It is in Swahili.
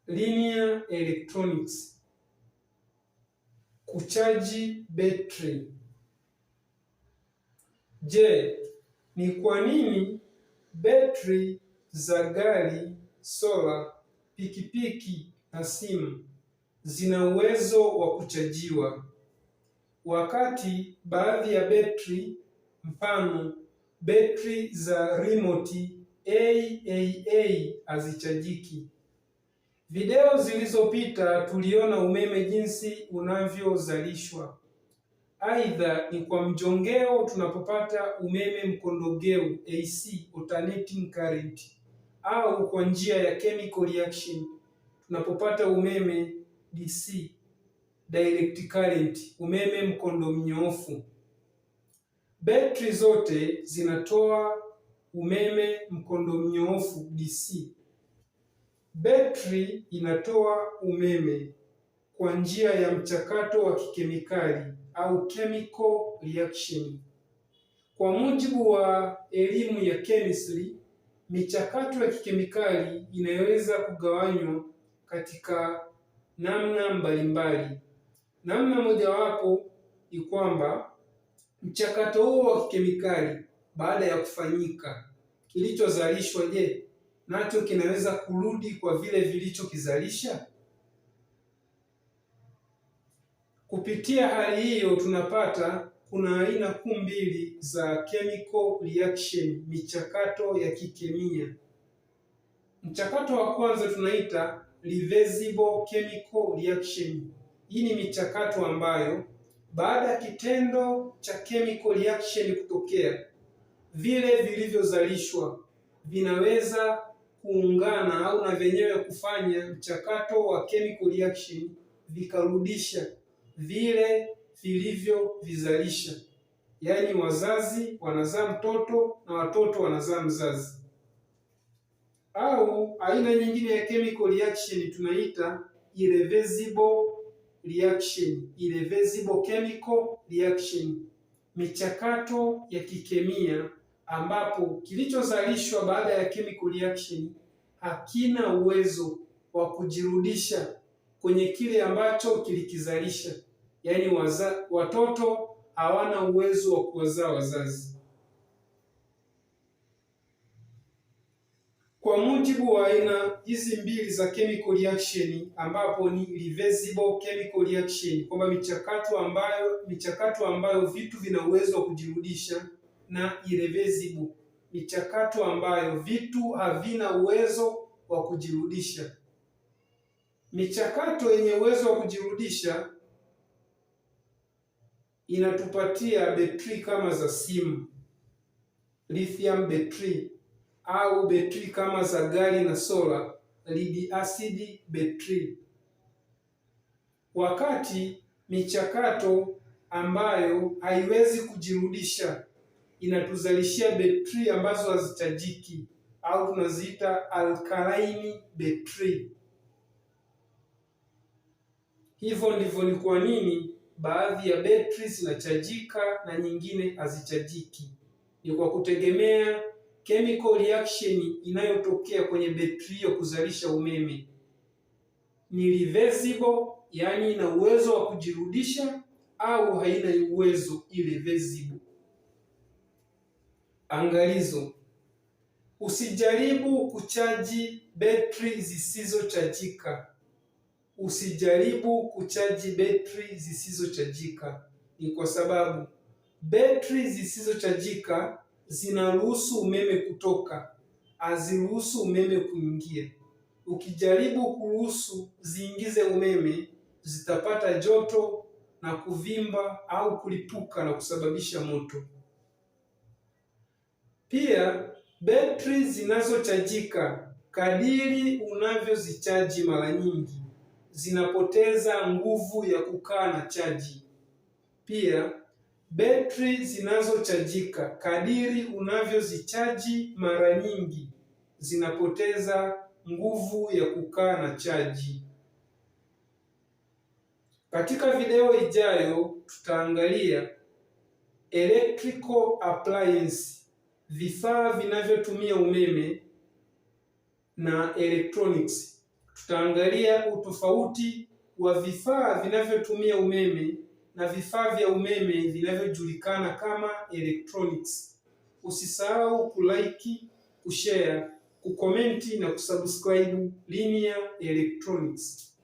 linear electronics, kuchaji betri. Je, ni kwa nini betri za gari, sola, pikipiki na simu zina uwezo wa kuchajiwa, wakati baadhi ya betri, mfano betri za remote AAA, hazichajiki? Video zilizopita tuliona umeme jinsi unavyozalishwa. Aidha ni kwa mjongeo tunapopata umeme mkondogeu AC, alternating current, au kwa njia ya chemical reaction tunapopata umeme DC, direct current, umeme mkondo mnyoofu. Betri zote zinatoa umeme mkondo mnyoofu DC. Betri inatoa umeme kwa njia ya mchakato wa kikemikali au chemical reaction. Kwa mujibu wa elimu ya chemistry, michakato ya kikemikali inaweza kugawanywa katika namna mbalimbali. Namna mojawapo ni kwamba mchakato huo wa kikemikali baada ya kufanyika, kilichozalishwa je, nacho kinaweza kurudi kwa vile vilichokizalisha? Kupitia hali hiyo tunapata kuna aina kuu mbili za chemical reaction, michakato ya kikemia. Mchakato wa kwanza tunaita reversible chemical reaction. Hii ni michakato ambayo baada ya kitendo cha chemical reaction kutokea, vile vilivyozalishwa vinaweza kuungana au na vyenyewe kufanya mchakato wa chemical reaction vikarudisha vile vilivyovizalisha. Yaani wazazi wanazaa mtoto na watoto wanazaa mzazi. Au aina nyingine ya chemical reaction tunaita irreversible reaction, irreversible chemical reaction, michakato ya kikemia ambapo kilichozalishwa baada ya chemical reaction hakina uwezo wa kujirudisha kwenye kile ambacho kilikizalisha. Yaani watoto hawana uwezo wa kuwazaa wazazi. Kwa mujibu wa aina hizi mbili za chemical reaction, ambapo ni reversible chemical reaction, kwamba michakato ambayo vitu vina uwezo wa kujirudisha, na irreversible, michakato ambayo vitu havina uwezo wa kujirudisha. Michakato yenye uwezo wa kujirudisha inatupatia betri kama za simu, lithium betri, au betri kama za gari na sola, lead acid betri. Wakati michakato ambayo haiwezi kujirudisha inatuzalishia betri ambazo hazichajiki au tunaziita alkaline betri. Hivyo ndivyo ni kwa nini baadhi ya betri zinachajika na nyingine hazichajiki. Ni kwa kutegemea chemical reaction inayotokea kwenye betri hiyo kuzalisha umeme. Ni reversible, yaani ina uwezo wa kujirudisha, au haina uwezo, irreversible. Angalizo: usijaribu kuchaji betri zisizochajika. Usijaribu kuchaji betri zisizochajika. Ni kwa sababu betri zisizochajika zinaruhusu umeme kutoka, haziruhusu umeme kuingia. Ukijaribu kuruhusu ziingize umeme, zitapata joto na kuvimba au kulipuka na kusababisha moto. Pia betri zinazochajika, kadiri unavyozichaji mara nyingi, zinapoteza nguvu ya kukaa na chaji. Pia betri zinazochajika, kadiri unavyozichaji mara nyingi, zinapoteza nguvu ya kukaa na chaji. Katika video ijayo tutaangalia electrical appliance, vifaa vinavyotumia umeme, na electronics. Tutaangalia utofauti wa vifaa vinavyotumia umeme na vifaa vya umeme vinavyojulikana kama electronics. Usisahau kulike, kushare, kukomenti na kusubscribe Linear Electronics.